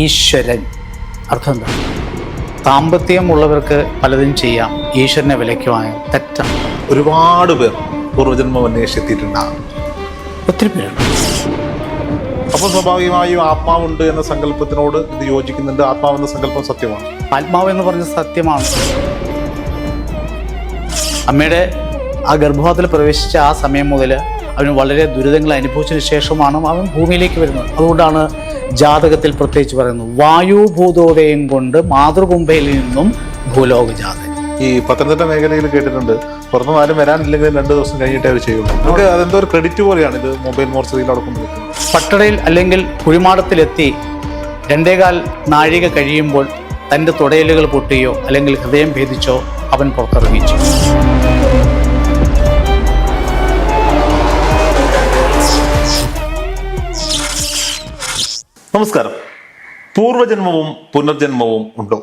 ഈശ്വരൻ അർത്ഥം എന്താ? സാമ്പത്തികമുള്ളവർക്ക് പലതും ചെയ്യാം, ഈശ്വരനെ വിലയ്ക്കുവാൻ തെറ്റാണ്. ഒരുപാട് പേർ പൂർവ്വജന്മം അന്വേഷിച്ചെത്തിയിട്ടുണ്ടാകും. ഒത്തിരി പേരുണ്ട്. അപ്പോൾ സ്വാഭാവികമായും ആത്മാവുണ്ട് എന്ന സങ്കല്പത്തിനോട് ഇത് യോജിക്കുന്നുണ്ട്. ആത്മാവെന്ന സങ്കല്പം സത്യമാണ്. ആത്മാവ് എന്ന് പറഞ്ഞ സത്യമാണ്. അമ്മയുടെ ആ ഗർഭപാത്രത്തിൽ പ്രവേശിച്ച ആ സമയം മുതൽ അവന് വളരെ ദുരിതങ്ങൾ അനുഭവിച്ചതിന് ശേഷമാണ് അവൻ ഭൂമിയിലേക്ക് വരുന്നത്. അതുകൊണ്ടാണ് ജാതകത്തിൽ പ്രത്യേകിച്ച് പറയുന്നത്, വായുഭൂതോദയം കൊണ്ട് മാതൃകുംഭയിൽ നിന്നും ഭൂലോകജാതൻ. ഈ പത്തനംതിട്ട മേഖലയിൽ കേട്ടിട്ടുണ്ട്, പുറത്തുനിന്ന് ആരും വരാനില്ലെങ്കിൽ 2 ദിവസം കഴിഞ്ഞിട്ടേ അവർ ചെയ്യുള്ളൂ. നമുക്ക് അതെന്തോ ഒരു ക്രെഡിറ്റ് പോലെയാണ് ഇത് മൊബൈൽ മോർച്ചറിയിൽ അവിടെ കൊണ്ടുവയ്ക്കുന്നത്. പട്ടടയിൽ അല്ലെങ്കിൽ കുഴിമാടത്തിലെത്തി 2.25 നാഴിക കഴിയുമ്പോൾ തൻ്റെ തുടയലുകൾ പൊട്ടുകയോ അല്ലെങ്കിൽ ഹൃദയം ഭേദിച്ചോ അവൻ പുറത്തിറങ്ങിച്ചു. നമസ്കാരം. പൂർവ്വജന്മവും പുനർജന്മവും ഉണ്ടോ?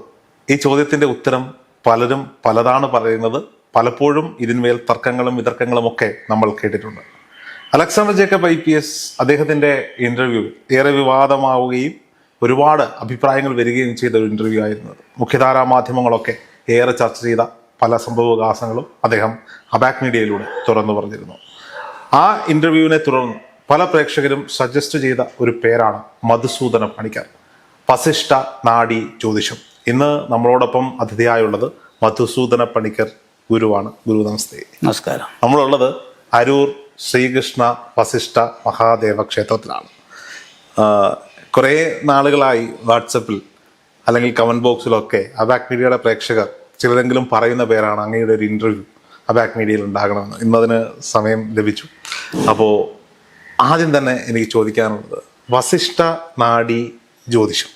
ഈ ചോദ്യത്തിന്റെ ഉത്തരം പലരും പലതാണ് പറയുന്നത്. പലപ്പോഴും ഇതിന്മേൽ തർക്കങ്ങളും വിതർക്കങ്ങളും ഒക്കെ നമ്മൾ കേട്ടിട്ടുണ്ട്. അലക്സാണ്ടർ ജേക്കബ് IPS അദ്ദേഹത്തിന്റെ ഇന്റർവ്യൂ ഏറെ വിവാദമാവുകയും ഒരുപാട് അഭിപ്രായങ്ങൾ വരികയും ചെയ്ത ഒരു ഇന്റർവ്യൂ ആയിരുന്നത്. മുഖ്യധാരാ മാധ്യമങ്ങളൊക്കെ ഏറെ ചർച്ച ചെയ്ത പല സംഭവവികാസങ്ങളും അദ്ദേഹം അബാക് മീഡിയയിലൂടെ തുറന്നു പറഞ്ഞിരുന്നു. ആ ഇന്റർവ്യൂവിനെ തുടർന്ന് പല പ്രേക്ഷകരും സജസ്റ്റ് ചെയ്ത ഒരു പേരാണ് മധുസൂദന പണിക്കർ. വസിഷ്ഠ നാഡി ജ്യോതിഷം. ഇന്ന് നമ്മളോടൊപ്പം അതിഥിയായുള്ളത് മധുസൂദന പണിക്കർ ഗുരുവാണ്. ഗുരു നമസ്തേ. നമസ്കാരം. നമ്മളുള്ളത് അരൂർ ശ്രീകൃഷ്ണ വസിഷ്ഠ മഹാദേവ ക്ഷേത്രത്തിലാണ്. കുറേ നാളുകളായി വാട്സപ്പിൽ അല്ലെങ്കിൽ കമന്റ് ബോക്സിലൊക്കെ അബാക് മീഡിയയുടെ പ്രേക്ഷകർ ചിലരെങ്കിലും പറയുന്ന പേരാണ് അങ്ങയുടെ ഒരു ഇന്റർവ്യൂ അബാക് മീഡിയയിൽ ഉണ്ടാകണമെന്ന്. ഇന്നതിന് സമയം ലഭിച്ചു. അപ്പോൾ ആദ്യം തന്നെ എനിക്ക് ചോദിക്കാനുള്ളത്, വസിഷ്ഠ നാഡി ജ്യോതിഷം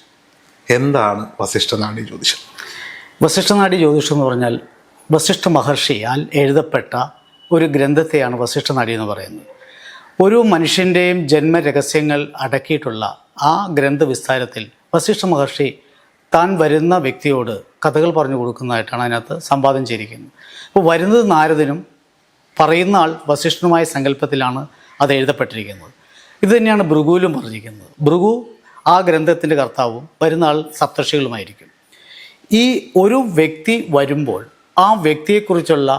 എന്താണ്? വസിഷ്ഠ നാഡി ജ്യോതിഷം. വസിഷ്ഠ നാഡി ജ്യോതിഷം എന്ന് പറഞ്ഞാൽ വസിഷ്ഠ മഹർഷിയാൽ എഴുതപ്പെട്ട ഒരു ഗ്രന്ഥത്തെയാണ് വസിഷ്ഠ നാഡി എന്ന് പറയുന്നത്. ഒരു മനുഷ്യൻ്റെയും ജന്മരഹസ്യങ്ങൾ അടക്കിയിട്ടുള്ള ആ ഗ്രന്ഥവിസ്താരത്തിൽ വസിഷ്ഠ മഹർഷി താൻ വരുന്ന വ്യക്തിയോട് കഥകൾ പറഞ്ഞു കൊടുക്കുന്നതായിട്ടാണ് അതിനകത്ത് സംവാദം ചെയ്തിരിക്കുന്നത്. അപ്പോൾ വരുന്നത് നാരദനും പറയുന്ന ആൾ വസിഷ്ഠനുമായ സങ്കല്പത്തിലാണ് അത് എഴുതപ്പെട്ടിരിക്കുന്നത്. ഇത് തന്നെയാണ് ഭൃഗുവിലും പറഞ്ഞിരിക്കുന്നത്. ഭൃഗു ആ ഗ്രന്ഥത്തിൻ്റെ കർത്താവും വരുന്ന ആൾ സപ്തർഷികളുമായിരിക്കും. ഈ ഒരു വ്യക്തി വരുമ്പോൾ ആ വ്യക്തിയെക്കുറിച്ചുള്ള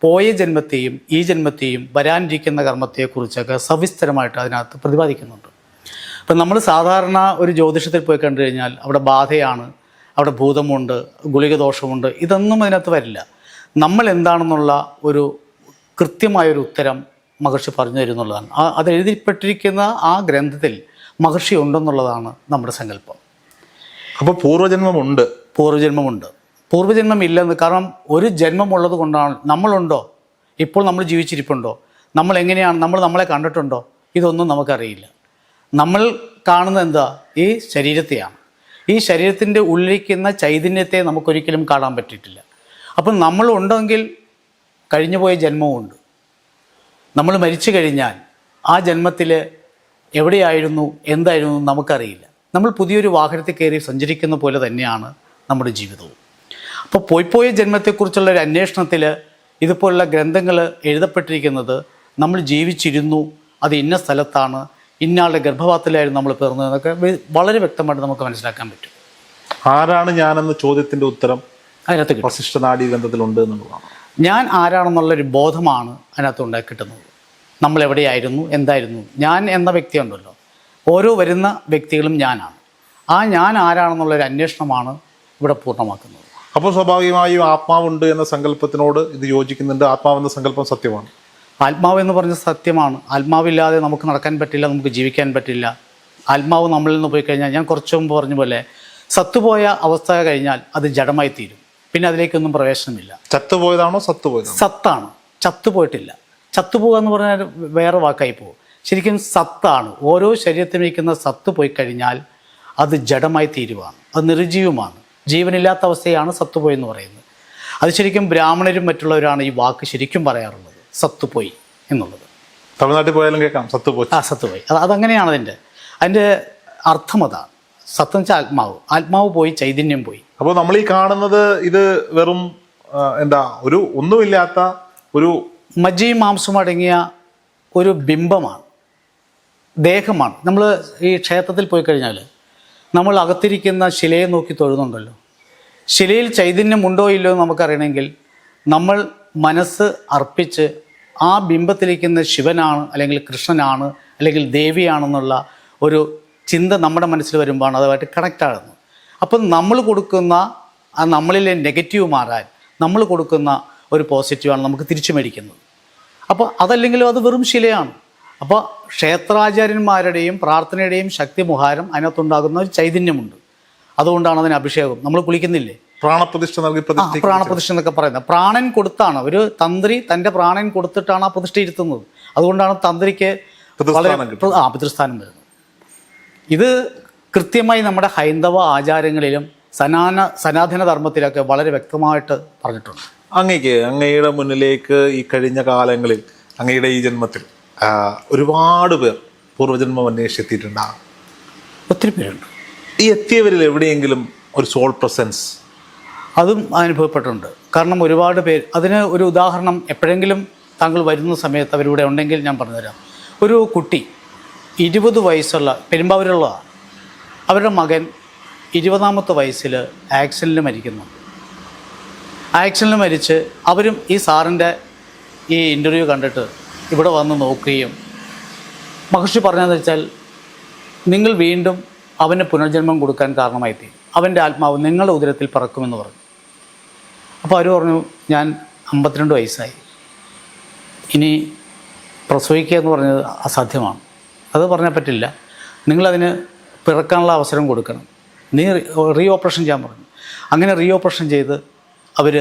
പോയ ജന്മത്തെയും ഈ ജന്മത്തെയും വരാനിരിക്കുന്ന കർമ്മത്തെക്കുറിച്ചൊക്കെ സവിസ്തരമായിട്ട് അതിനകത്ത് പ്രതിപാദിക്കുന്നുണ്ട്. ഇപ്പം നമ്മൾ സാധാരണ ഒരു ജ്യോതിഷത്തിൽ പോയി കണ്ടു കഴിഞ്ഞാൽ അവിടെ ബാധയാണ്, അവിടെ ഭൂതമുണ്ട്, ഗുളിക ദോഷമുണ്ട്, ഇതൊന്നും അതിനകത്ത് വരില്ല. നമ്മൾ എന്താണെന്നുള്ള ഒരു കൃത്യമായൊരു ഉത്തരം മഹർഷി പറഞ്ഞു തരുന്നുള്ളതാണ്. അത് എഴുതിപ്പെട്ടിരിക്കുന്ന ആ ഗ്രന്ഥത്തിൽ മഹർഷി ഉണ്ടെന്നുള്ളതാണ് നമ്മുടെ സങ്കല്പം. അപ്പോൾ പൂർവ്വജന്മമുണ്ട്. പൂർവ്വജന്മം ഇല്ലെന്ന്. കാരണം ഒരു ജന്മമുള്ളത് കൊണ്ടാണ്. നമ്മളുണ്ടോ, ഇപ്പോൾ നമ്മൾ ജീവിച്ചിരിപ്പുണ്ടോ, നമ്മൾ എങ്ങനെയാണ്, നമ്മളെ കണ്ടിട്ടുണ്ടോ, ഇതൊന്നും നമുക്കറിയില്ല. നമ്മൾ കാണുന്നത് എന്താ? ഈ ശരീരത്തെയാണ്. ഈ ശരീരത്തിൻ്റെ ഉള്ളിരിക്കുന്ന ചൈതന്യത്തെ നമുക്കൊരിക്കലും കാണാൻ പറ്റിയിട്ടില്ല. അപ്പം നമ്മളുണ്ടെങ്കിൽ കഴിഞ്ഞുപോയ ജന്മവുമുണ്ട്. നമ്മൾ മരിച്ചു കഴിഞ്ഞാൽ ആ ജന്മത്തിൽ എവിടെയായിരുന്നു, എന്തായിരുന്നു നമുക്കറിയില്ല. നമ്മൾ പുതിയൊരു വാഹനത്തിൽ കയറി സഞ്ചരിക്കുന്ന പോലെ തന്നെയാണ് നമ്മുടെ ജീവിതവും. അപ്പോൾ പോയ ജന്മത്തെക്കുറിച്ചുള്ള ഒരു അന്വേഷണത്തിൽ ഇതുപോലുള്ള ഗ്രന്ഥങ്ങൾ എഴുതപ്പെട്ടിരിക്കുന്നത് നമ്മൾ ജീവിച്ചിരുന്നു, അത് ഇന്ന സ്ഥലത്താണ്, ഇന്നയാളുടെ ഗർഭപാത്രത്തിലായിരുന്നു നമ്മൾ പിറന്നതെന്നൊക്കെ വളരെ വ്യക്തമായിട്ട് നമുക്ക് മനസ്സിലാക്കാൻ പറ്റും. ആരാണ് ഞാനെന്ന ചോദ്യത്തിൻ്റെ ഉത്തരം അതിനകത്ത് വസിഷ്ഠ നാഡി ഗ്രന്ഥത്തിലുണ്ട് എന്നുള്ളതാണ്. ഞാൻ ആരാണെന്നുള്ളൊരു ബോധമാണ് അതിനകത്ത് ഉണ്ടാക്കി കിട്ടുന്നത്. നമ്മൾ എവിടെയായിരുന്നു, എന്തായിരുന്നു. ഞാൻ എന്ന വ്യക്തിയുണ്ടല്ലോ, ഓരോ വരുന്ന വ്യക്തികളും ഞാനാണ്. ആ ഞാൻ ആരാണെന്നുള്ളൊരു അന്വേഷണമാണ് ഇവിടെ പൂർണ്ണമാക്കുന്നത്. അപ്പോൾ സ്വാഭാവികമായും ആത്മാവുണ്ട് എന്ന സങ്കല്പത്തിനോട് ഇത് യോജിക്കുന്നുണ്ട്. ആത്മാവെന്ന സങ്കല്പം സത്യമാണ്. ആത്മാവ് എന്ന് പറഞ്ഞ സത്യമാണ്. ആത്മാവില്ലാതെ നമുക്ക് നടക്കാൻ പറ്റില്ല, നമുക്ക് ജീവിക്കാൻ പറ്റില്ല. ആത്മാവ് നമ്മളിൽ നിന്ന് പോയി കഴിഞ്ഞാൽ, ഞാൻ കുറച്ച് മുമ്പ് പറഞ്ഞ പോലെ, സത്തുപോയ അവസ്ഥ കഴിഞ്ഞാൽ അത് ജഡമായി തീരും. പിന്നെ അതിലേക്കൊന്നും പ്രവേശനമില്ല. ചത്തുപോയതാണോ സത്തുപോയതാണോ? സത്താണ്, ചത്തുപോയിട്ടില്ല. ചത്തുപോകുക എന്ന് പറഞ്ഞാൽ വേറെ വാക്കായി പോകും. ശരിക്കും സത്താണ്. ഓരോ ശരീരത്തിലിരിക്കുന്ന സത്ത് പോയി കഴിഞ്ഞാൽ അത് ജഡമായി തീരുവാണ്, അത് നിർജീവമാണ്. ജീവനില്ലാത്ത അവസ്ഥയാണ് സത്തുപോയെന്ന് പറയുന്നത്. അത് ശരിക്കും ബ്രാഹ്മണരും മറ്റുള്ളവരാണ് ഈ വാക്ക് ശരിക്കും പറയാറുള്ളത്, സത്തുപോയി എന്നുള്ളത്. തമിഴ്നാട്ടിൽ പോയാലും കേൾക്കാം സത്തുപോയി. സത്തുപോയി, അതങ്ങനെയാണ് അതിൻ്റെ അർത്ഥം. അതാണ് സത്യം വെച്ചാൽ ആത്മാവ് പോയി, ചൈതന്യം പോയി. അപ്പോൾ നമ്മൾ ഈ കാണുന്നത് ഇത് വെറും ഒരു ഒന്നുമില്ലാത്ത ഒരു മജ്ജയും മാംസവും അടങ്ങിയ ഒരു ബിംബമാണ്, ദേഹമാണ്. നമ്മൾ ഈ ക്ഷേത്രത്തിൽ പോയി കഴിഞ്ഞാൽ നമ്മൾ അകത്തിരിക്കുന്ന ശിലയെ നോക്കി തൊഴുന്നുണ്ടല്ലോ. ശിലയിൽ ചൈതന്യമുണ്ടോ ഇല്ലയോ എന്ന് നമുക്കറിയണമെങ്കിൽ നമ്മൾ മനസ്സ് അർപ്പിച്ച് ആ ബിംബത്തിലിരിക്കുന്ന ശിവനാണ് അല്ലെങ്കിൽ കൃഷ്ണനാണ് അല്ലെങ്കിൽ ദേവിയാണെന്നുള്ള ഒരു ചിന്ത നമ്മുടെ മനസ്സിൽ വരുമ്പോഴാണ് അതുമായിട്ട് കണക്റ്റ് ആകുന്നത്. അപ്പം നമ്മൾ കൊടുക്കുന്ന ആ നമ്മളിലെ നെഗറ്റീവ് മാറാൻ നമ്മൾ കൊടുക്കുന്ന ഒരു പോസിറ്റീവാണ് നമുക്ക് തിരിച്ചു മേടിക്കുന്നത്. അപ്പോൾ അതല്ലെങ്കിലും അത് വെറും ശിലയാണ്. അപ്പോൾ ക്ഷേത്രാചാര്യന്മാരുടെയും പ്രാർത്ഥനയുടെയും ശക്തി മുഖാരം അതിനകത്തുണ്ടാകുന്ന ഒരു ചൈതന്യമുണ്ട്. അതുകൊണ്ടാണ് അതിന് അഭിഷേകം. നമ്മൾ കുളിക്കുന്നില്ലേ, പ്രാണപ്രതിഷ്ഠ നൽകി പ്രാണപ്രതിഷ്ഠ എന്നൊക്കെ പറയുന്നത്. പ്രാണൻ കൊടുത്താണ്, ഒരു തന്ത്രി തൻ്റെ പ്രാണൻ കൊടുത്തിട്ടാണ് ആ പ്രതിഷ്ഠ ഇരുത്തുന്നത്. അതുകൊണ്ടാണ് തന്ത്രിക്ക് വളരെ പിതൃസ്ഥാനം വരുന്നത്. ഇത് കൃത്യമായി നമ്മുടെ ഹൈന്ദവ ആചാരങ്ങളിലും സനാതന ധർമ്മത്തിലൊക്കെ വളരെ വ്യക്തമായിട്ട് പറഞ്ഞിട്ടുണ്ട്. അങ്ങയുടെ മുന്നിലേക്ക് ഈ കഴിഞ്ഞ കാലങ്ങളിൽ അങ്ങയുടെ ഈ ജന്മത്തിൽ ഒരുപാട് പേർ പൂർവ്വജന്മം അന്വേഷിച്ചെത്തിയിട്ടുണ്ടാകും. ഒത്തിരി പേരുണ്ട്. ഈ എത്തിയവരിൽ എവിടെയെങ്കിലും ഒരു സോൾ പ്രസൻസ് അതും അനുഭവപ്പെട്ടിട്ടുണ്ട്. കാരണം ഒരുപാട് പേര്, അതിന് ഒരു ഉദാഹരണം എപ്പോഴെങ്കിലും താങ്കൾ വരുന്ന സമയത്ത് അവരിവിടെ ഉണ്ടെങ്കിൽ ഞാൻ പറഞ്ഞുതരാം. ഒരു കുട്ടി 20 വയസ്സുള്ള പെരുമ്പാവൂരുള്ളതാണ്. അവരുടെ മകൻ 20ാമത്തെ വയസ്സിൽ ആക്സിഡൻറ്റിൽ മരിക്കുന്നു. ആക്സിഡൻറ്റിൽ മരിച്ച് അവരും ഈ സാറിൻ്റെ ഈ ഇൻ്റർവ്യൂ കണ്ടിട്ട് ഇവിടെ വന്ന് നോക്കുകയും മഹർഷി പറഞ്ഞതെന്ന് വെച്ചാൽ, നിങ്ങൾ വീണ്ടും അവന് പുനർജന്മം കൊടുക്കാൻ കാരണമായി തീരും. അവൻ്റെ ആത്മാവ് നിങ്ങളുടെ ഉദരത്തിൽ പറക്കുമെന്ന് പറഞ്ഞു. അപ്പോൾ അവർ പറഞ്ഞു, ഞാൻ 52 വയസ്സായി, ഇനി പ്രസവിക്കുക എന്ന് പറഞ്ഞത് അസാധ്യമാണ്, അത് പറഞ്ഞാൽ പറ്റില്ല, നിങ്ങളതിന് പിറക്കാനുള്ള അവസരം കൊടുക്കണം, നീ റീ ഓപ്പറേഷൻ ചെയ്യാൻ പറഞ്ഞു. അങ്ങനെ റീ ഓപ്പറേഷൻ ചെയ്ത് അവർ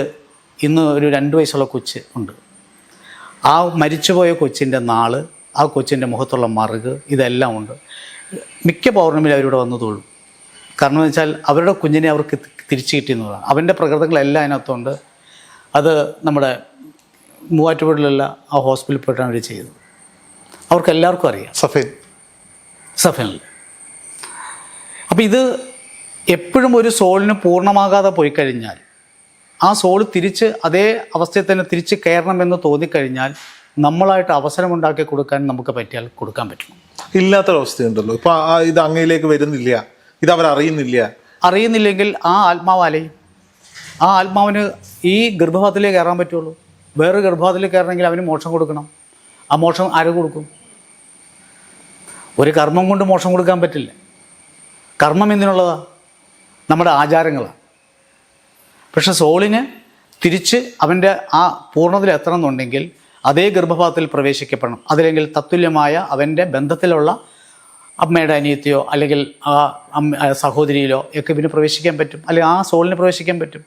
ഇന്ന് ഒരു 2 വയസ്സുള്ള കൊച്ച് ഉണ്ട്. ആ മരിച്ചുപോയ കൊച്ചിൻ്റെ നാള്, ആ കൊച്ചിൻ്റെ മുഖത്തുള്ള മറുക്, ഇതെല്ലാം ഉണ്ട്. മിക്ക പൗർണമിയിൽ അവരിവിടെ വന്ന് തൊഴും. കാരണം എന്ന് വെച്ചാൽ അവരുടെ കുഞ്ഞിനെ അവർക്ക് തിരിച്ചു കിട്ടിയെന്നതാണ്. അവൻ്റെ പ്രകൃതങ്ങളെല്ലാം അതിനകത്തുണ്ട്. അത് നമ്മുടെ മൂവാറ്റുപുഴയിലുള്ള ആ ഹോസ്പിറ്റലിൽ പോയിട്ടാണ് അവർ ചെയ്തത്. അവർക്ക് എല്ലാവർക്കും അറിയാം, സഫേനിൽ. അപ്പോൾ ഇത് എപ്പോഴും ഒരു സോളിന് പൂർണ്ണമാകാതെ പോയി കഴിഞ്ഞാൽ, ആ സോൾ തിരിച്ച് അതേ അവസ്ഥയിൽ തന്നെ തിരിച്ച് കയറണമെന്ന് തോന്നിക്കഴിഞ്ഞാൽ നമ്മളായിട്ട് അവസരമുണ്ടാക്കി കൊടുക്കാൻ നമുക്ക് പറ്റിയാൽ കൊടുക്കാൻ പറ്റണം. ഇല്ലാത്തൊരവസ്ഥയുണ്ടല്ലോ ഇപ്പോൾ. ഇത് അങ്ങയിലേക്ക് വരുന്നില്ല, ഇത് അറിയുന്നില്ലെങ്കിൽ ആ ആത്മാവ് അലയും. ആ ആത്മാവിന് ഈ ഗർഭപാത്രത്തിലേക്ക് കയറാൻ പറ്റുള്ളൂ. വേറെ ഗർഭപാത്രത്തിലേക്ക് കയറണമെങ്കിൽ അവന് മോക്ഷം കൊടുക്കണം. ആ മോക്ഷം ആര് കൊടുക്കും? ഒരു കർമ്മം കൊണ്ട് മോക്ഷം കൊടുക്കാൻ പറ്റില്ല. കർമ്മം എന്തിനുള്ളതാണ്? നമ്മുടെ ആചാരങ്ങളാണ്. പക്ഷെ സോളിന് തിരിച്ച് അവൻ്റെ ആ പൂർണ്ണതയിൽ എത്തണമെന്നുണ്ടെങ്കിൽ അതേ ഗർഭപാത്രത്തിൽ പ്രവേശിക്കപ്പെടണം. അതില്ലെങ്കിൽ തത്തുല്യമായ അവൻ്റെ ബന്ധത്തിലുള്ള അമ്മയുടെ അനിയത്തിയോ അല്ലെങ്കിൽ ആ സഹോദരിയിലോ ഒക്കെ ഇവന് പ്രവേശിക്കാൻ പറ്റും, അല്ലെങ്കിൽ ആ സോളിന് പ്രവേശിക്കാൻ പറ്റും.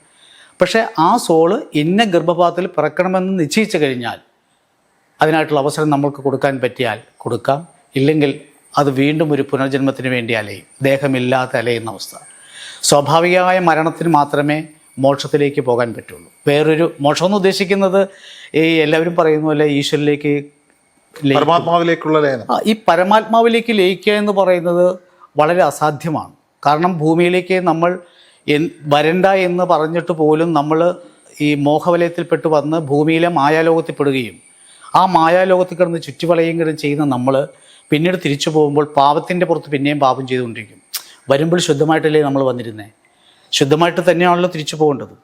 പക്ഷേ ആ സോള് ഇന്ന ഗർഭപാത്രത്തിൽ പിറക്കണമെന്ന് നിശ്ചയിച്ചു കഴിഞ്ഞാൽ അതിനായിട്ടുള്ള അവസരം നമ്മൾക്ക് കൊടുക്കാൻ പറ്റിയാൽ കൊടുക്കാം. ഇല്ലെങ്കിൽ അത് വീണ്ടും ഒരു പുനർജന്മത്തിന് വേണ്ടി അലയും, ദേഹമില്ലാതെ അലയുന്ന അവസ്ഥ. സ്വാഭാവികമായ മരണത്തിന് മാത്രമേ മോക്ഷത്തിലേക്ക് പോകാൻ പറ്റുള്ളൂ. വേറൊരു മോക്ഷം എന്ന് ഉദ്ദേശിക്കുന്നത് ഈ എല്ലാവരും പറയുന്ന പോലെ ഈശ്വരനിലേക്ക്, പരമാത്മാവിലേക്കുള്ള ലയനം. ഈ പരമാത്മാവിലേക്ക് ലയിക്കുക എന്ന് പറയുന്നത് വളരെ അസാധ്യമാണ്. കാരണം ഭൂമിയിലേക്ക് നമ്മൾ വരണ്ട എന്ന് പറഞ്ഞിട്ട് പോലും നമ്മൾ ഈ മോഹവലയത്തിൽപ്പെട്ട് വന്ന് ഭൂമിയിലെ മായാലോകത്തിൽ പെടുകയും ആ മായാലോകത്തിൽ കിടന്ന് ചുറ്റുവളയുകയും ചെയ്യുന്ന നമ്മൾ പിന്നീട് തിരിച്ചു പോകുമ്പോൾ പാപത്തിൻ്റെ പുറത്ത് പിന്നെയും പാപം ചെയ്തുകൊണ്ടിരിക്കും. വരുമ്പോൾ ശുദ്ധമായിട്ടല്ലേ നമ്മൾ വന്നിരുന്നേ, ശുദ്ധമായിട്ട് തന്നെയാണല്ലോ തിരിച്ചു പോകേണ്ടത്.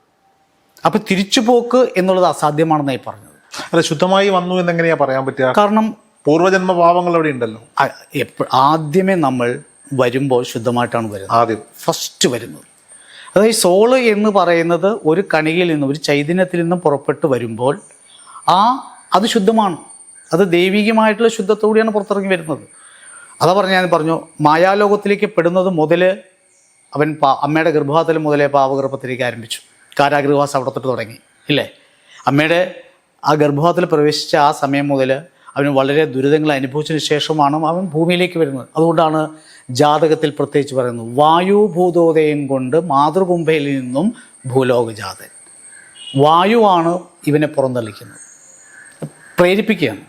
അപ്പോൾ തിരിച്ചു പോക്ക് എന്നുള്ളത് അസാധ്യമാണെന്നായി പറഞ്ഞത്. അല്ല, ശുദ്ധമായി വന്നു എന്നെങ്ങനെയാ പറയാൻ പറ്റുക? കാരണം പൂർവ്വജന്മ പാപങ്ങൾ അവിടെ ഉണ്ടല്ലോ. ആദ്യമേ നമ്മൾ വരുമ്പോൾ ശുദ്ധമായിട്ടാണ് വരുന്നത്, ആദ്യം ഫസ്റ്റ് വരുന്നത്. അതായത് സോള് എന്ന് പറയുന്നത് ഒരു കണികയിൽ നിന്നും ഒരു ചൈതന്യത്തിൽ നിന്നും പുറപ്പെട്ട് വരുമ്പോൾ അത് ശുദ്ധമാണ്. അത് ദൈവികമായിട്ടുള്ള ശുദ്ധത്തോടെയാണ് പുറത്തിറങ്ങി വരുന്നത്. അതാ ഞാൻ പറഞ്ഞു, മായാലോകത്തിലേക്ക് പെടുന്നത് മുതൽ അവൻ അമ്മയുടെ ഗർഭപാത്രത്തിൽ മുതലേ പാവഗർഭത്തിലേക്ക് ആരംഭിച്ചു. കാരാഗൃഹവാസം അവിടെ തൊട്ട് തുടങ്ങി ഇല്ലേ. അമ്മയുടെ ആ ഗർഭപാത്രത്തിൽ പ്രവേശിച്ച ആ സമയം മുതൽ അവന് വളരെ ദുരിതങ്ങൾ അനുഭവിച്ചതിന് ശേഷമാണ് അവൻ ഭൂമിയിലേക്ക് വരുന്നത്. അതുകൊണ്ടാണ് ജാതകത്തിൽ പ്രത്യേകിച്ച് പറയുന്നത്, വായുഭൂതോദയം കൊണ്ട് മാതൃകുംഭയിൽ നിന്നും ഭൂലോകജാതൻ. വായുവാണ് ഇവനെ പുറന്തള്ളിക്കുന്നത്, പ്രേരിപ്പിക്കുകയാണ്.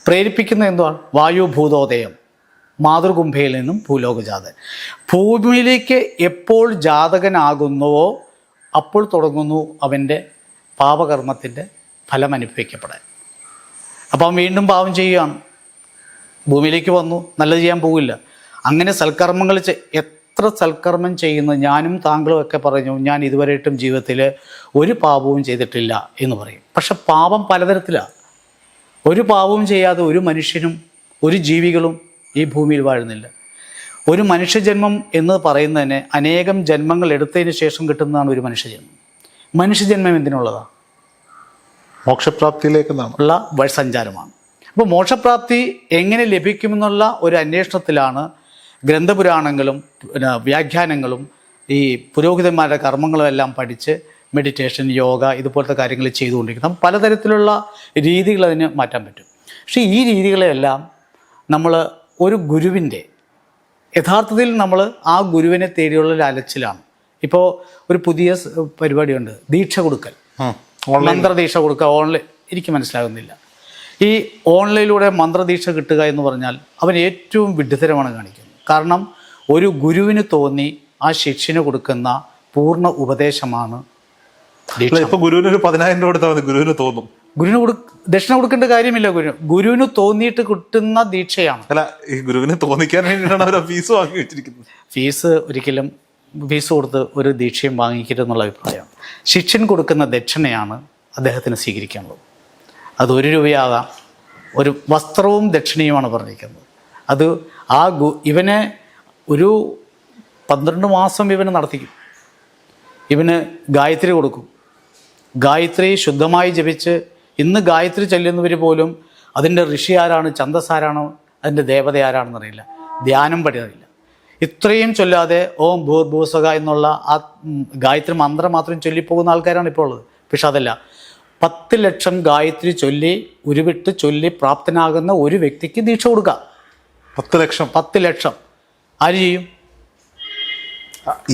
പ്രേരിപ്പിക്കുന്നത് എന്താണ്? വായുഭൂതോദയം, മാതൃകുംഭയിൽ നിന്നും ഭൂലോകജാതൻ. ഭൂമിയിലേക്ക് എപ്പോൾ ജാതകനാകുന്നുവോ അപ്പോൾ തുടങ്ങുന്നു അവൻ്റെ പാപകർമ്മത്തിൻ്റെ ഫലം അനുഭവിക്കപ്പെടാൻ. അപ്പോൾ അവൻ വീണ്ടും പാപം ചെയ്യുകയാണ്. ഭൂമിയിലേക്ക് വന്നു, നല്ലത് ചെയ്യാൻ പോകില്ല. അങ്ങനെ സൽക്കർമ്മങ്ങൾ എത്ര സൽക്കർമ്മം ചെയ്യുന്ന ഞാനും താങ്കളും ഒക്കെ പറഞ്ഞു ഞാൻ ഇതുവരെയായിട്ടും ജീവിതത്തിൽ ഒരു പാപവും ചെയ്തിട്ടില്ല എന്ന് പറയും. പക്ഷെ പാപം പലതരത്തിലാണ്. ഒരു പാപവും ചെയ്യാതെ ഒരു മനുഷ്യനും ഒരു ജീവികളും ഈ ഭൂമിയിൽ വാഴുന്നില്ല. ഒരു മനുഷ്യജന്മം എന്ന് പറയുന്നതിന് അനേകം ജന്മങ്ങൾ എടുത്തതിന് ശേഷം കിട്ടുന്നതാണ് ഒരു മനുഷ്യജന്മം. മനുഷ്യജന്മം എന്തിനുള്ളതാണ്? മോക്ഷപ്രാപ്തിയിലേക്ക് ഉള്ള സഞ്ചാരമാണ്. അപ്പോൾ മോക്ഷപ്രാപ്തി എങ്ങനെ ലഭിക്കുമെന്നുള്ള ഒരു അന്വേഷണത്തിലാണ് ഗ്രന്ഥപുരാണങ്ങളും വ്യാഖ്യാനങ്ങളും ഈ പുരോഹിതന്മാരുടെ കർമ്മങ്ങളും എല്ലാം പഠിച്ച് മെഡിറ്റേഷൻ, യോഗ ഇതുപോലത്തെ കാര്യങ്ങൾ ചെയ്തുകൊണ്ടിരിക്കുന്നത്. പലതരത്തിലുള്ള രീതികൾ അതിന് മാറ്റാൻ പറ്റും. പക്ഷേ ഈ രീതികളെല്ലാം നമ്മൾ ഒരു ഗുരുവിൻ്റെ യഥാർത്ഥത്തിൽ നമ്മൾ ആ ഗുരുവിനെ തേടിയുള്ള ഒരു അലച്ചിലാണ്. ഇപ്പോൾ ഒരു പുതിയ പരിപാടിയുണ്ട്, ദീക്ഷ കൊടുക്കൽ, മന്ത്രദീക്ഷ കൊടുക്കുക ഓൺലൈൻ. എനിക്ക് മനസ്സിലാകുന്നില്ല. ഈ ഓൺലൈനിലൂടെ മന്ത്രദീക്ഷ കിട്ടുക എന്ന് പറഞ്ഞാൽ അവൻ ഏറ്റവും വിഡ്ഢിത്തരമാണ് കാണിക്കുന്നത്. കാരണം ഒരു ഗുരുവിന് തോന്നി ആ ശിഷ്യന് കൊടുക്കുന്ന പൂർണ്ണ ഉപദേശമാണ് ദീക്ഷ. ഇപ്പോൾ ഗുരുവിന് ഒരു 10,000 രൂപ കൊടുത്താൽ മതി, ഗുരുവിന് തോന്നും. ദക്ഷിണ കൊടുക്കേണ്ട കാര്യമില്ല. ഗുരുവിന് തോന്നിയിട്ട് കിട്ടുന്ന ദീക്ഷയാണ്. അല്ല, ഈ ഗുരുവിനെ തോന്നിക്കാൻ വേണ്ടിയിട്ടാണ് അവർ ഫീസ് വാങ്ങി വെച്ചിരിക്കുന്നത്. ഫീസ് കൊടുത്ത് ഒരു ദീക്ഷയും വാങ്ങിക്കരുതെന്നുള്ള അഭിപ്രായമാണ്. ശിഷ്യൻ കൊടുക്കുന്ന ദക്ഷിണയാണ് അദ്ദേഹത്തിന് സ്വീകരിക്കാനുള്ളത്. അത് 1 രൂപയാകാം. ഒരു വസ്ത്രവും ദക്ഷിണയുമാണ് പറഞ്ഞിരിക്കുന്നത്. അത് ആ ഇവനെ ഒരു 12 മാസം ഇവന് നടത്തിക്കും. ഇവന് ഗായത്രി കൊടുക്കും. ഗായത്രി ശുദ്ധമായി ജപിച്ച് ഇന്ന് ഗായത്രി ചൊല്ലുന്നവർ പോലും അതിൻ്റെ ഋഷി ആരാണ്, ഛന്ദസ് ആരാണോ, അതിൻ്റെ ദേവത ആരാണെന്ന് അറിയില്ല, ധ്യാനം അറിയില്ല. ഇത്രയും ചൊല്ലാതെ ഓം ഭൂർഭൂസക എന്നുള്ള ആ ഗായത്രി മന്ത്രം മാത്രം ചൊല്ലിപ്പോകുന്ന ആൾക്കാരാണ് ഇപ്പോൾ ഉള്ളത്. പക്ഷെ അതല്ല, 10 ലക്ഷം ഗായത്രി ചൊല്ലി ഉരുവിട്ട് ചൊല്ലി പ്രാപ്തനാകുന്ന ഒരു വ്യക്തിക്ക് ദീക്ഷ കൊടുക്കാം. 10 ലക്ഷം ആര് ചെയ്യും?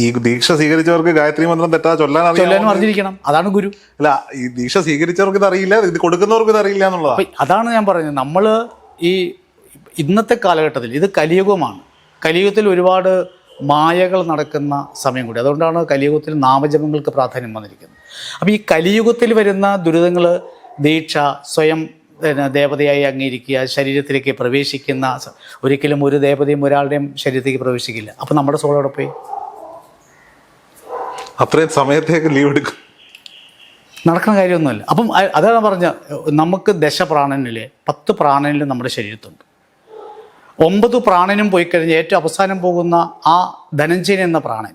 ഈ ദീക്ഷ സ്വീകരിച്ചവർക്ക് ഗായത്രി മന്ത്രം തെറ്റാ ചൊല്ലാനും അറിഞ്ഞിരിക്കണം. അതാണ് ഗുരു. അല്ല, ഈ ദീക്ഷ സ്വീകരിച്ചവർക്ക് ഇത് അറിയില്ല, ഇത് കൊടുക്കുന്നവർക്ക് ഇത് അറിയില്ല എന്നുള്ളതാണ്. അതാണ് ഞാൻ പറഞ്ഞത്. നമ്മൾ ഈ ഇന്നത്തെ കാലഘട്ടത്തിൽ ഇത് കലിയുഗമാണ്. കലിയുഗത്തിൽ ഒരുപാട് മായകൾ നടക്കുന്ന സമയം കൂടി. അതുകൊണ്ടാണ് കലിയുഗത്തിൽ നാമജപങ്ങൾക്ക് പ്രാധാന്യം വന്നിരിക്കുന്നത്. അപ്പോൾ ഈ കലിയുഗത്തിൽ വരുന്ന ദുരിതങ്ങൾ, ദീക്ഷ, സ്വയം ദേവതയായി അംഗീകരിക്കുക, ശരീരത്തിലേക്ക് പ്രവേശിക്കുന്ന, ഒരിക്കലും ഒരു ദേവതയും ഒരാളുടെയും ശരീരത്തിലേക്ക് പ്രവേശിക്കില്ല. അപ്പം നമ്മുടെ സോൾ അവിടെ പോയി അത്രയും സമയത്തേക്ക് ലീവ് എടുക്കും, നടക്കുന്ന കാര്യമൊന്നുമല്ല. അപ്പം അതാണ് പറഞ്ഞ, നമുക്ക് ദശപ്രാണനിൽ 10 പ്രാണനിൽ നമ്മുടെ ശരീരത്തുണ്ട്. 9 പ്രാണനും പോയി കഴിഞ്ഞ് ഏറ്റവും അവസാനം പോകുന്ന ആ ധനഞ്ജയൻ എന്ന പ്രാണൻ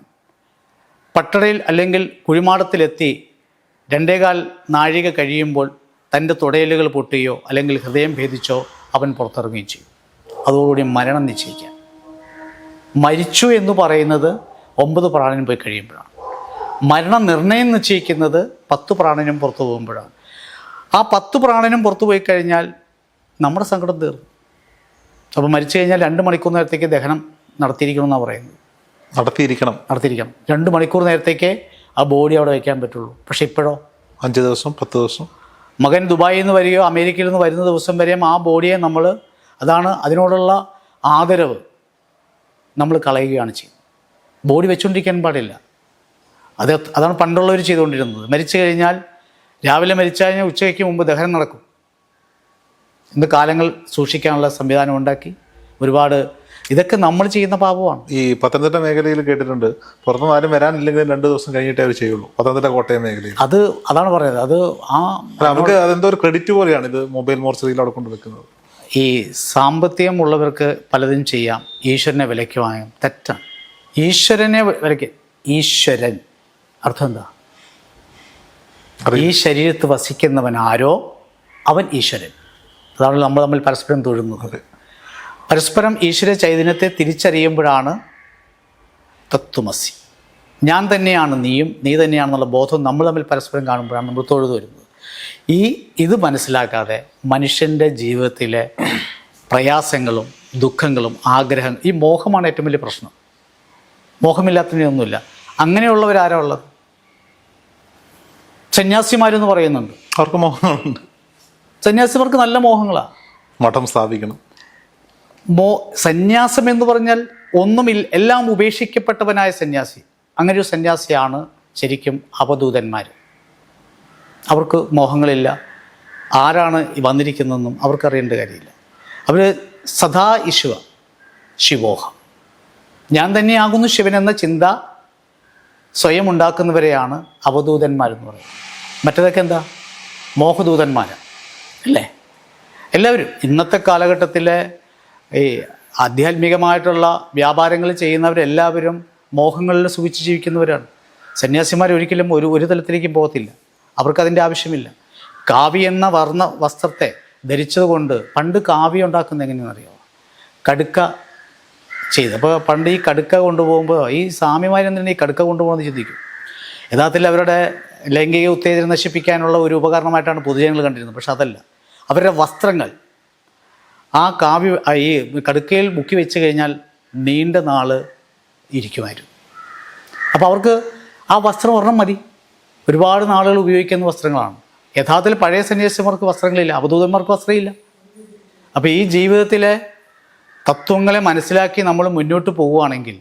പട്ടടയിൽ അല്ലെങ്കിൽ കുഴിമാടത്തിലെത്തി 2.25 നാഴിക കഴിയുമ്പോൾ തൻ്റെ തുടയലുകൾ പൊട്ടുകയോ അല്ലെങ്കിൽ ഹൃദയം ഭേദിച്ചോ അവൻ പുറത്തിറങ്ങുകയും ചെയ്യും. അതോടുകൂടി മരണം നിശ്ചയിക്കാം. മരിച്ചു എന്ന് പറയുന്നത് 9 പ്രാണനും പോയി കഴിയുമ്പോഴാണ്. മരണ നിർണയം നിശ്ചയിക്കുന്നത് 10 പ്രാണനും പുറത്തു പോകുമ്പോഴാണ്. ആ 10 പ്രാണനും പുറത്തു പോയി കഴിഞ്ഞാൽ നമ്മുടെ സങ്കടം തീർന്നു. അപ്പോൾ മരിച്ചു കഴിഞ്ഞാൽ 2 മണിക്കൂർ നേരത്തേക്ക് ദഹനം നടത്തിയിരിക്കണമെന്നാണ് പറയുന്നത്. നടത്തിയിരിക്കണം 2 മണിക്കൂർ നേരത്തേക്ക് ആ ബോഡി അവിടെ വയ്ക്കാൻ പറ്റുള്ളൂ. പക്ഷെ ഇപ്പോഴോ 5 ദിവസം 10 ദിവസം. മകൻ ദുബായിൽ നിന്ന് വരികയോ അമേരിക്കയിൽ നിന്ന് വരുന്ന ദിവസം വരെയും ആ ബോഡിയെ നമ്മൾ, അതാണ് അതിനോടുള്ള ആദരവ്, നമ്മൾ കളയുകയാണ് ചെയ്യുന്നത്. ബോഡി വെച്ചുകൊണ്ടിരിക്കാൻ പാടില്ല. അതാണ് പണ്ടുള്ളവർ ചെയ്തുകൊണ്ടിരുന്നത്. മരിച്ചു കഴിഞ്ഞാൽ രാവിലെ മരിച്ചു കഴിഞ്ഞാൽ ഉച്ചയ്ക്ക് മുമ്പ് ദഹനം നടക്കും. ഇന്ന് കാലങ്ങൾ സൂക്ഷിക്കാനുള്ള സംവിധാനം ഉണ്ടാക്കി ഒരുപാട്. ഇതൊക്കെ നമ്മൾ ചെയ്യുന്ന പാപമാണ്. ഈ പത്തനംതിട്ട മേഖലയിൽ കേട്ടിട്ടുണ്ട്, പുറത്തുനിന്ന് ആരും വരാനില്ലെങ്കിൽ 2 ദിവസം കഴിഞ്ഞിട്ടേ അവർ ചെയ്യുള്ളൂ. പത്തനംതിട്ട കോട്ടയം മേഖലയിൽ അതാണ് പറയുന്നത്. അത് നമുക്ക് അതെന്തോ ഒരു ക്രെഡിറ്റ് പോലെയാണ് ഇത് മൊബൈൽ മോർച്ചറിയിൽ അവിടെ കൊണ്ടുവെക്കുന്നത്. ഈ സാമ്പത്തികമുള്ളവർക്ക് പലതും ചെയ്യാം, ഈശ്വരനെ വിലയ്ക്ക് വാങ്ങാം. തെറ്റാണ്. ഈശ്വരനെ വിലയ്ക്ക്, ഈശ്വരൻ അർത്ഥം എന്താ? ഈ ശരീരത്ത് വസിക്കുന്നവൻ ആരോ അവൻ ഈശ്വരൻ. അതാണ് നമ്മൾ തമ്മിൽ പരസ്പരം തൊഴുന്നത്. പരസ്പരം ഈശ്വര ചൈതന്യത്തെ തിരിച്ചറിയുമ്പോഴാണ് തത്വമസി, ഞാൻ തന്നെയാണ് നീയും നീ തന്നെയാണെന്നുള്ള ബോധം നമ്മൾ തമ്മിൽ പരസ്പരം കാണുമ്പോഴാണ് നമ്മൾ തൊഴുതു വരുന്നത്. ഇത് മനസ്സിലാക്കാതെ മനുഷ്യൻ്റെ ജീവിതത്തിലെ പ്രയാസങ്ങളും ദുഃഖങ്ങളും ആഗ്രഹം, ഈ മോഹമാണ് ഏറ്റവും വലിയ പ്രശ്നം. മോഹമില്ലാത്തതിനൊന്നുമില്ല. അങ്ങനെയുള്ളവരാരാ ഉള്ളത്? സന്യാസിമാരെന്ന് പറയുന്നുണ്ട്. അവർക്ക് മോഹങ്ങളുണ്ട്. സന്യാസിമാർക്ക് നല്ല മോഹങ്ങളാണ്. മഠം സ്ഥാപിക്കണം. സന്യാസം എന്ന് പറഞ്ഞാൽ ഒന്നുമില്ല, എല്ലാം ഉപേക്ഷിക്കപ്പെട്ടവനായ സന്യാസി. അങ്ങനെ ഒരു സന്യാസിയാണ് ശരിക്കും അവധൂതന്മാർ. അവർക്ക് മോഹങ്ങളില്ല. ആരാണ് വന്നിരിക്കുന്നതെന്നും അവർക്കറിയേണ്ട കാര്യമില്ല. അവർ സദാ ശിവോഹം. ഞാൻ തന്നെയാകുന്നു ശിവൻ എന്ന ചിന്ത സ്വയം ഉണ്ടാക്കുന്നവരെയാണ് അവധൂതന്മാരെന്ന് പറയുന്നത്. മറ്റേതൊക്കെ എന്താ? മോഹദൂതന്മാരാണ് അല്ലേ? എല്ലാവരും ഇന്നത്തെ കാലഘട്ടത്തിലെ ഈ ആധ്യാത്മികമായിട്ടുള്ള വ്യാപാരങ്ങൾ ചെയ്യുന്നവരെല്ലാവരും മോഹങ്ങളിൽ സുഖിച്ച് ജീവിക്കുന്നവരാണ്. സന്യാസിമാർ ഒരിക്കലും ഒരു തലത്തിലേക്കും പോകത്തില്ല. അവർക്കതിൻ്റെ ആവശ്യമില്ല. കാവി എന്ന വർണ്ണ വസ്ത്രത്തെ ധരിച്ചതുകൊണ്ട് പണ്ട് കാവി ഉണ്ടാക്കുന്നത് എങ്ങനെയാണെന്ന് അറിയാമോ? കടുക്ക ചെയ്ത്. അപ്പോൾ പണ്ട് ഈ കടുക്ക കൊണ്ടുപോകുമ്പോൾ ഈ സ്വാമിമാരെന്തിനാണ് ഈ കടുക്ക കൊണ്ടുപോകുന്നത് ചിന്തിക്കും. യഥാർത്ഥത്തിൽ അവരുടെ ലൈംഗിക ഉത്തേജനം നശിപ്പിക്കാനുള്ള ഒരു ഉപകരണമായിട്ടാണ് പൊതുജനങ്ങൾ കണ്ടിരുന്നത്. പക്ഷെ അതല്ല, അവരുടെ വസ്ത്രങ്ങൾ ആ കാവ്യ ഈ കടുക്കയിൽ മുക്കി വെച്ച് കഴിഞ്ഞാൽ നീണ്ട നാൾ ഇരിക്കുമായിരുന്നു. അപ്പോൾ അവർക്ക് ആ വസ്ത്രം ഒരെണ്ണം മതി, ഒരുപാട് നാളുകൾ ഉപയോഗിക്കുന്ന വസ്ത്രങ്ങളാണ്. യഥാർത്ഥത്തിൽ പഴയ സന്യാസിമാർക്ക് വസ്ത്രങ്ങളില്ല, അവധൂതന്മാർക്ക് വസ്ത്രമില്ല. അപ്പോൾ ഈ ജീവിതത്തിലെ തത്വങ്ങളെ മനസ്സിലാക്കി നമ്മൾ മുന്നോട്ട് പോവുകയാണെങ്കിൽ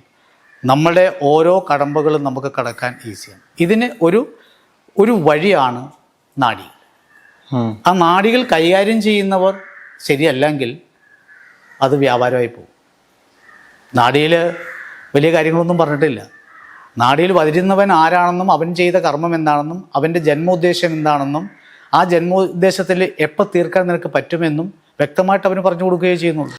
നമ്മളുടെ ഓരോ കടമ്പകളും നമുക്ക് കടക്കാൻ ഈസിയാണ്. ഇതിന് ഒരു വഴിയാണ് നാഡി. ആ നാഡികൾ കൈകാര്യം ചെയ്യുന്നവർ ശരിയല്ലെങ്കിൽ അത് വ്യാപാരമായി പോകും. നാഡിയിൽ വലിയ കാര്യങ്ങളൊന്നും പറഞ്ഞിട്ടില്ല. നാഡിയിൽ വരുന്നവൻ ആരാണെന്നും അവൻ ചെയ്ത കർമ്മം എന്താണെന്നും അവൻ്റെ ജന്മോദ്ദേശം എന്താണെന്നും ആ ജന്മോദ്ദേശത്തിൽ എപ്പോൾ തീർക്കാൻ നിനക്ക് പറ്റുമെന്നും വ്യക്തമായിട്ട് അവന് പറഞ്ഞു കൊടുക്കുകയേ ചെയ്യുന്നുള്ളൂ.